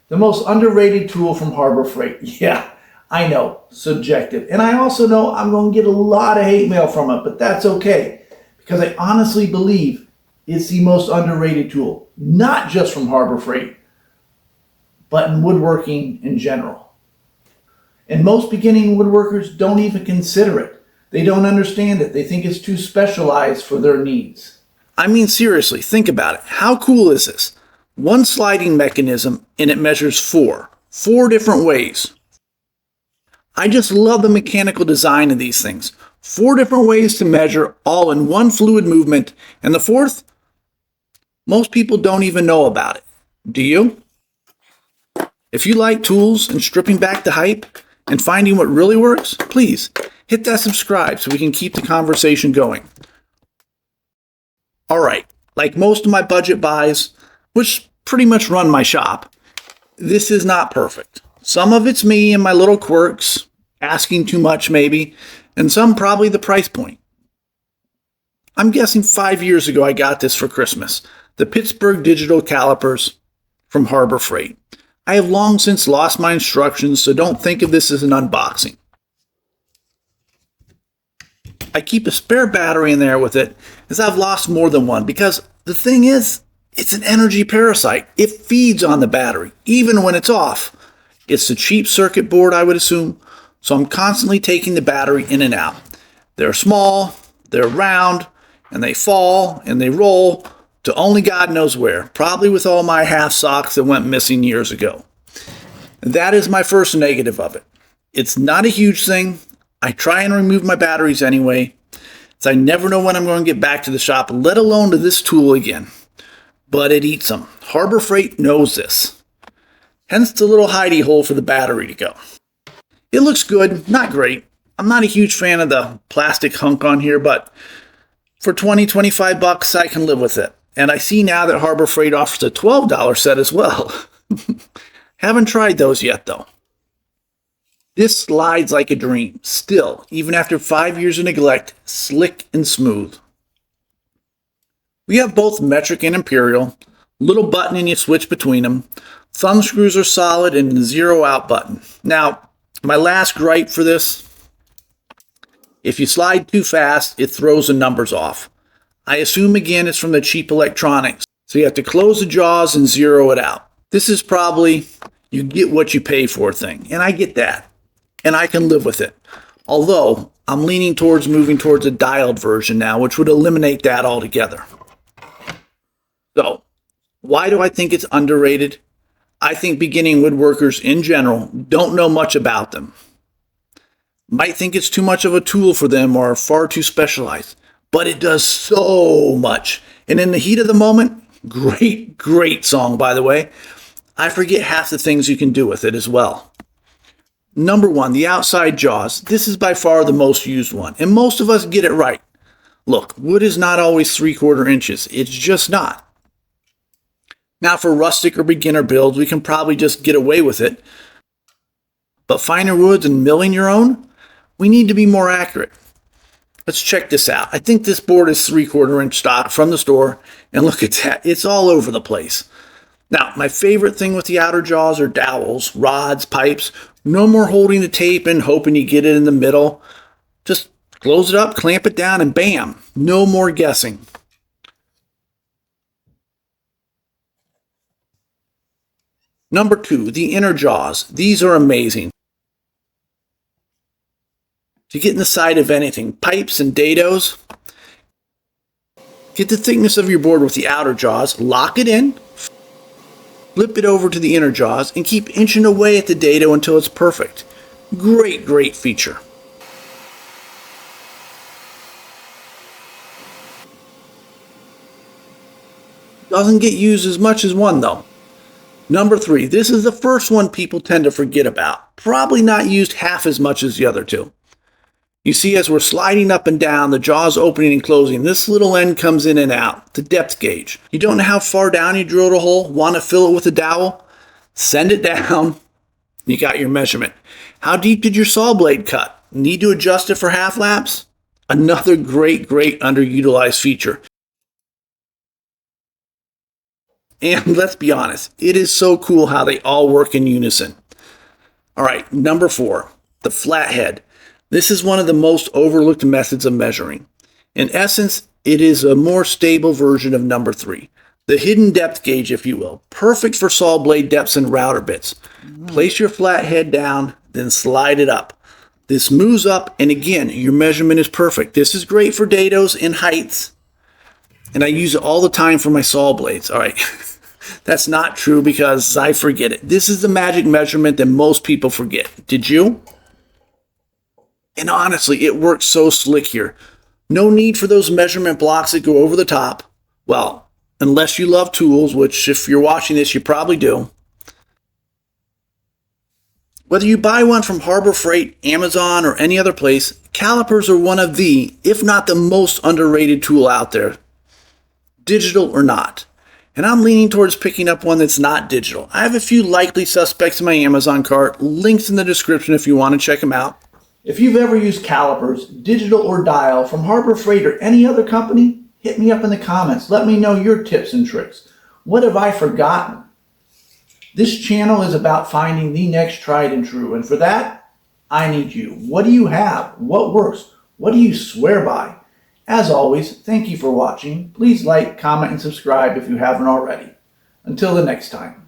The most underrated tool from Harbor Freight. Yeah, I know, subjective. And I also know I'm going to get a lot of hate mail from it, but that's okay. Because I honestly believe it's the most underrated tool. Not just from Harbor Freight, but in woodworking in general. And most beginning woodworkers don't even consider it. They don't understand it. They think it's too specialized for their needs. I mean, seriously, think about it. How cool is this? One sliding mechanism and it measures four different ways. I just love the mechanical design of these things. 4 different ways to measure, all in one fluid movement. And the fourth, most people don't even know about it. Do you? If you like tools and stripping back the hype and finding what really works, please hit that subscribe so we can keep the conversation going. All right, like most of my budget buys, which pretty much run my shop, this is not perfect. Some of it's me and my little quirks, asking too much maybe, and some probably the price point. I'm guessing 5 years ago I got this for Christmas, the Pittsburgh Digital Calipers from Harbor Freight. I have long since lost my instructions, so don't think of this as an unboxing. I keep a spare battery in there with it, as I've lost more than one, because the thing is, it's an energy parasite. It feeds on the battery, even when it's off. It's a cheap circuit board, I would assume, so I'm constantly taking the battery in and out. They're small, they're round, and they fall and they roll to only God knows where, probably with all my half socks that went missing years ago. That is my first negative of it. It's not a huge thing. I try and remove my batteries anyway, as I never know when I'm going to get back to the shop, let alone to this tool again. But it eats them. Harbor Freight knows this. Hence the little hidey hole for the battery to go. It looks good, not great. I'm not a huge fan of the plastic hunk on here, but for $20-25 I can live with it. And I see now that Harbor Freight offers a $12 set as well. Haven't tried those yet though. This slides like a dream, still, even after 5 years of neglect, slick and smooth. We have both metric and imperial, little button and you switch between them. Thumb screws are solid and the 0 out button. Now, my last gripe for this, if you slide too fast, it throws the numbers off. I assume again it's from the cheap electronics, so you have to close the jaws and 0 it out. This is probably you get what you pay for thing, and I get that, and I can live with it. Although, I'm leaning towards moving towards a dialed version now, which would eliminate that altogether. So, why do I think it's underrated? I think beginning woodworkers in general don't know much about them. Might think it's too much of a tool for them or far too specialized, but it does so much. And in the heat of the moment, great song, by the way. I forget half the things you can do with it as well. Number 1, the outside jaws. This is by far the most used one, and most of us get it right. Look, wood is not always 3/4 inches. It's just not. Now for rustic or beginner builds, we can probably just get away with it. But finer woods and milling your own, we need to be more accurate. Let's check this out. I think this board is 3/4 inch stock from the store, and look at that. It's all over the place. Now, my favorite thing with the outer jaws are dowels, rods, pipes. No more holding the tape and hoping you get it in the middle. Just close it up, clamp it down, and bam, no more guessing. Number 2, the inner jaws. These are amazing. To get in the side of anything, pipes and dados. Get the thickness of your board with the outer jaws, lock it in, flip it over to the inner jaws, and keep inching away at the dado until it's perfect. Great feature. Doesn't get used as much as one though. Number 3, this is the first one people tend to forget about. Probably not used half as much as the other two. You see, as we're sliding up and down, the jaws opening and closing, this little end comes in and out, the depth gauge. You don't know how far down you drilled a hole, want to fill it with a dowel? Send it down, you got your measurement. How deep did your saw blade cut? Need to adjust it for half laps? Another great underutilized feature. And let's be honest, it is so cool how they all work in unison. All right, number 4, the flathead. This is one of the most overlooked methods of measuring. In essence, it is a more stable version of number 3. The hidden depth gauge, if you will. Perfect for saw blade depths and router bits. Place your flathead down, then slide it up. This moves up, and again, your measurement is perfect. This is great for dados and heights. And I use it all the time for my saw blades. All right. That's not true because I forget it. This is the magic measurement that most people forget. Did you? And honestly, it works so slick here. No need for those measurement blocks that go over the top. Well, unless you love tools, which if you're watching this, you probably do. Whether you buy one from Harbor Freight, Amazon, or any other place, calipers are one of the, if not the most underrated tool out there, digital or not. And I'm leaning towards picking up one that's not digital. I have a few likely suspects in my Amazon cart, links in the description if you want to check them out. If you've ever used calipers, digital or dial, from Harbor Freight or any other company, hit me up in the comments. Let me know your tips and tricks. What have I forgotten? This channel is about finding the next tried and true, and for that, I need you. What do you have? What works? What do you swear by? As always, thank you for watching. Please like, comment, and subscribe if you haven't already. Until the next time.